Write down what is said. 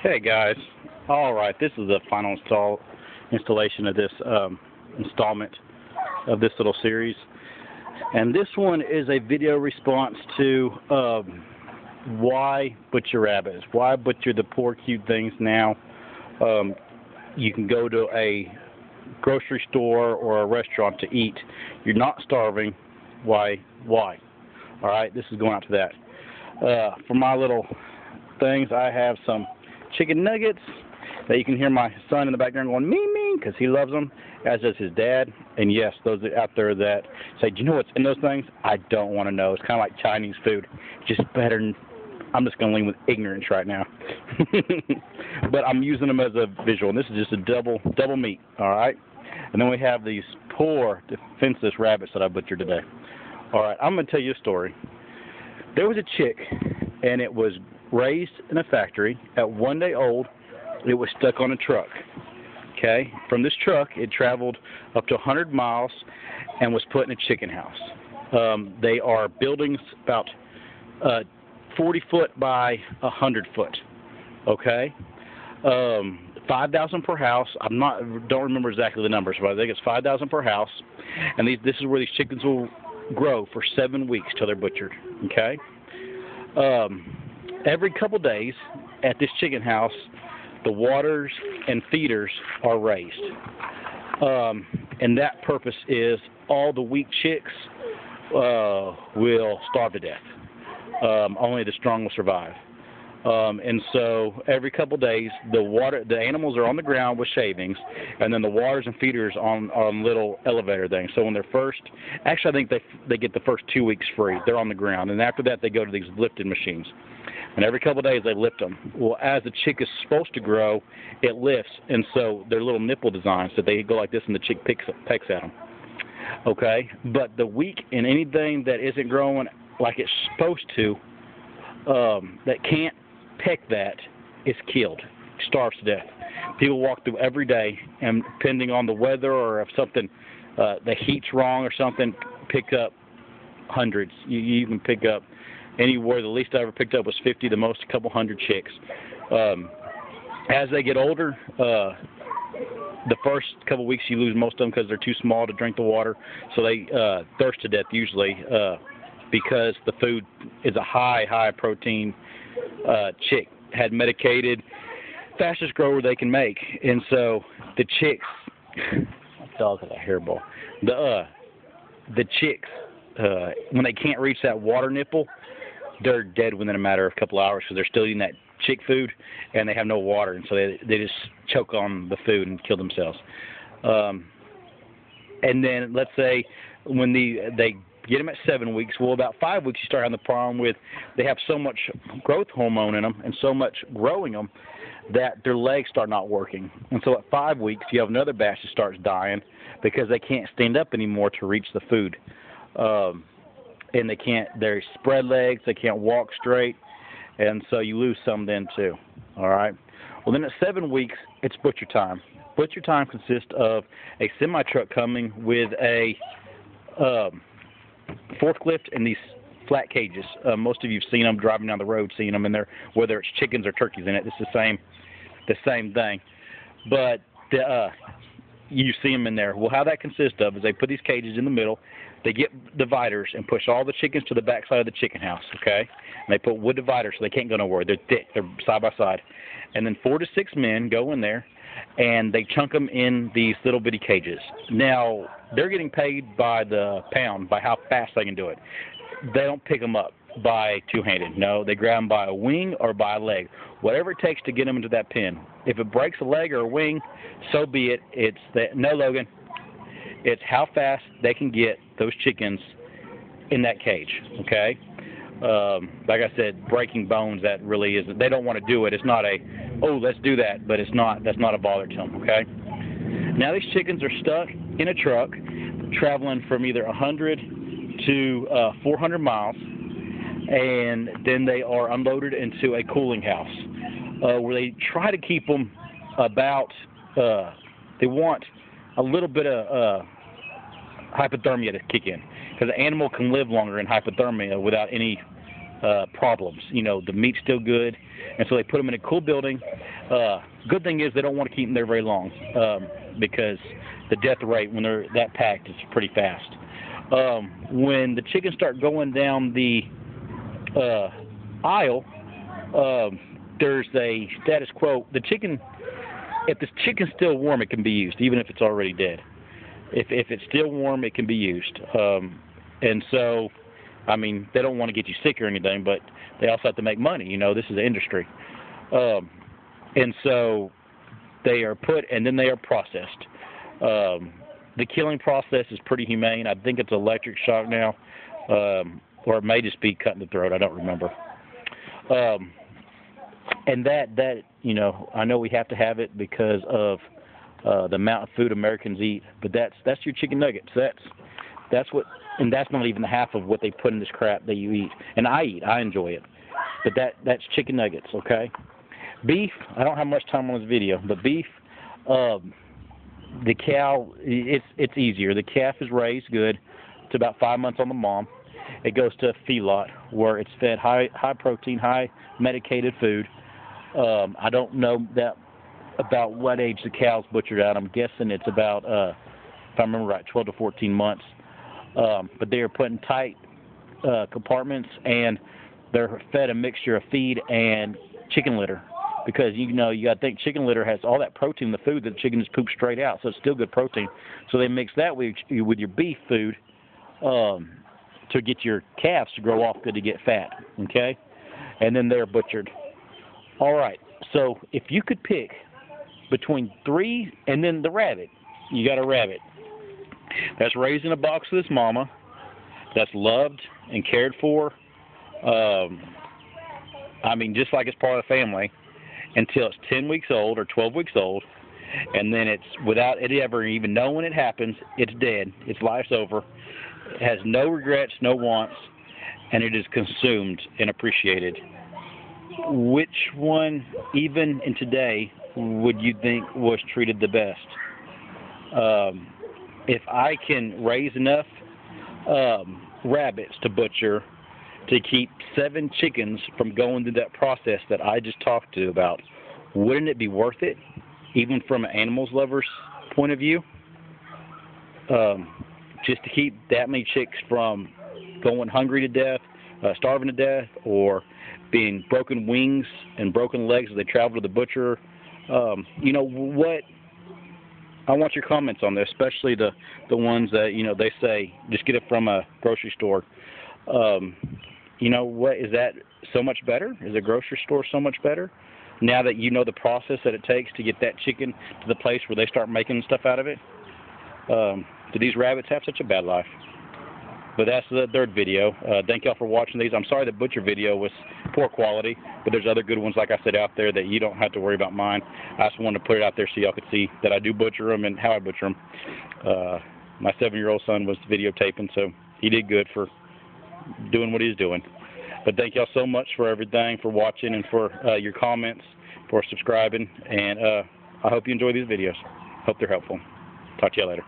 Hey guys, alright, this is the final installation of this installment of this little series, and this one is a video response to why butcher rabbits, why butcher the poor cute things now. You can go to a grocery store or a restaurant to eat, you're not starving, why? Alright, this is going out to that. For my little things, I have some chicken nuggets that you can hear my son in the background going me because he loves them, as does his dad. And yes, those out there that say, do you know what's in those things? I don't want to know. It's kind of like Chinese food, just better than, I'm just going to lean with ignorance right now. But I'm using them as a visual, and this is just a double meat, all right? And then we have these poor defenseless rabbits that I butchered today. All right, I'm going to tell you a story. There was a chick, and it was raised in a factory. At 1 day old, it was stuck on a truck. Okay, from this truck, it traveled up to 100 miles and was put in a chicken house. They are buildings about 40 foot by 100 foot. Okay, 5,000 per house. Don't remember exactly the numbers, but I think it's 5,000 per house. And this is where these chickens will grow for 7 weeks till they're butchered. Okay. Every couple days at this chicken house, the waters and feeders are raised. And that purpose is all the weak chicks will starve to death. Only the strong will survive. And so every couple days, the animals are on the ground with shavings, and then the waters and feeders on little elevator things. So when they're actually I think they get the first 2 weeks free. They're on the ground, and after that they go to these lifting machines. And every couple of days they lift them. Well, as the chick is supposed to grow, it lifts, and so they're little nipple designs that they go like this, and the chick pecks at them. Okay, but the weak and anything that isn't growing like it's supposed to, that can't peck that, is killed, starves to death. People walk through every day, and depending on the weather or if something, the heat's wrong or something, pick up hundreds. You can pick up anywhere. The least I ever picked up was 50, the most a couple hundred chicks. As they get older, the first couple weeks you lose most of them because they're too small to drink the water, so they thirst to death usually because the food is a high protein chick, had medicated, fastest grower they can make. And so the chicks, my dog has a hairball, the chicks, when they can't reach that water nipple, they're dead within a matter of a couple hours because they're still eating that chick food and they have no water, and so they just choke on the food and kill themselves. And then let's say when they get them at 7 weeks, well, about 5 weeks you start having the problem with they have so much growth hormone in them and so much growing them that their legs start not working. And so at 5 weeks you have another batch that starts dying because they can't stand up anymore to reach the food. And they're spread legs, they can't walk straight, and so you lose some then too. All right. Well, then at 7 weeks, it's butcher time. Butcher time consists of a semi-truck coming with a forklift and these flat cages. Most of you've seen them driving down the road, seeing them in there, whether it's chickens or turkeys in it. It's the same thing. But you see them in there. Well, how that consists of is they put these cages in the middle. They get dividers and push all the chickens to the back side of the chicken house, okay? And they put wood dividers so they can't go nowhere. They're thick. They're side by side. And then 4 to 6 men go in there, and they chunk them in these little bitty cages. Now, they're getting paid by the pound, by how fast they can do it. They don't pick them up by two-handed. No, they grab them by a wing or by a leg. Whatever it takes to get them into that pen. If it breaks a leg or a wing, so be it. No, Logan. It's how fast they can get those chickens in that cage, okay? Like I said, breaking bones, that really isn't. They don't want to do it. It's not let's do that, but that's not a bother to them, okay? Now these chickens are stuck in a truck traveling from either 100 to 400 miles, and then they are unloaded into a cooling house where they try to keep them about, they want a little bit of hypothermia to kick in, because the animal can live longer in hypothermia without any problems. You know, the meat's still good, and so they put them in a cool building. Good thing is they don't want to keep them there very long because the death rate when they're that packed is pretty fast. When the chickens start going down the aisle, there's a status quo. The chicken, if the chicken's still warm, it can be used, even if it's already dead. If it's still warm, it can be used. And so, I mean, they don't want to get you sick or anything, but they also have to make money. You know, this is an industry. And so they are put, and then they are processed. The killing process is pretty humane. I think it's electric shock now, or it may just be cutting the throat. I don't remember. And that you know, I know we have to have it because of the amount of food Americans eat. But that's your chicken nuggets. That's what, and that's not even half of what they put in this crap that you eat. And I eat. I enjoy it. But that's chicken nuggets. Okay. Beef. I don't have much time on this video, but beef. The cow, it's easier. The calf is raised good. It's about 5 months on the mom. It goes to a feedlot where it's fed high protein, high medicated food. I don't know that about what age the cow's butchered at. I'm guessing it's about, if I remember right, 12 to 14 months. But they are put in tight compartments, and they're fed a mixture of feed and chicken litter. Because, you know, you got to think chicken litter has all that protein in the food that the chicken just poops straight out, so it's still good protein. So they mix that with your beef food to get your calves to grow off good to get fat, okay? And then they're butchered. All right, so if you could pick between 3 and then the rabbit, you got a rabbit that's raised in a box with its mama, that's loved and cared for, I mean, just like it's part of the family, until it's 10 weeks old or 12 weeks old, and then it's, without it ever even knowing when it happens, it's dead. Its life's over. It has no regrets, no wants, and it is consumed and appreciated. Which one, even in today, would you think was treated the best? If I can raise enough rabbits to butcher to keep 7 chickens from going through that process that I just talked to about, wouldn't it be worth it, even from an animals lover's point of view? Just to keep that many chicks from going hungry to death, starving to death, or being broken wings and broken legs as they travel to the butcher. You know what? I want your comments on this, especially the ones that, you know, they say just get it from a grocery store. You know what, is that so much better? Is a grocery store so much better? Now that you know the process that it takes to get that chicken to the place where they start making stuff out of it? Do these rabbits have such a bad life? But that's the 3rd video. Thank y'all for watching these. I'm sorry the butcher video was poor quality, but there's other good ones, like I said, out there that you don't have to worry about mine. I just wanted to put it out there so y'all could see that I do butcher them and how I butcher them. My 7-year-old son was videotaping, so he did good for doing what he's doing. But thank y'all so much for everything, for watching, and for your comments, for subscribing, and I hope you enjoy these videos. Hope they're helpful. Talk to y'all later.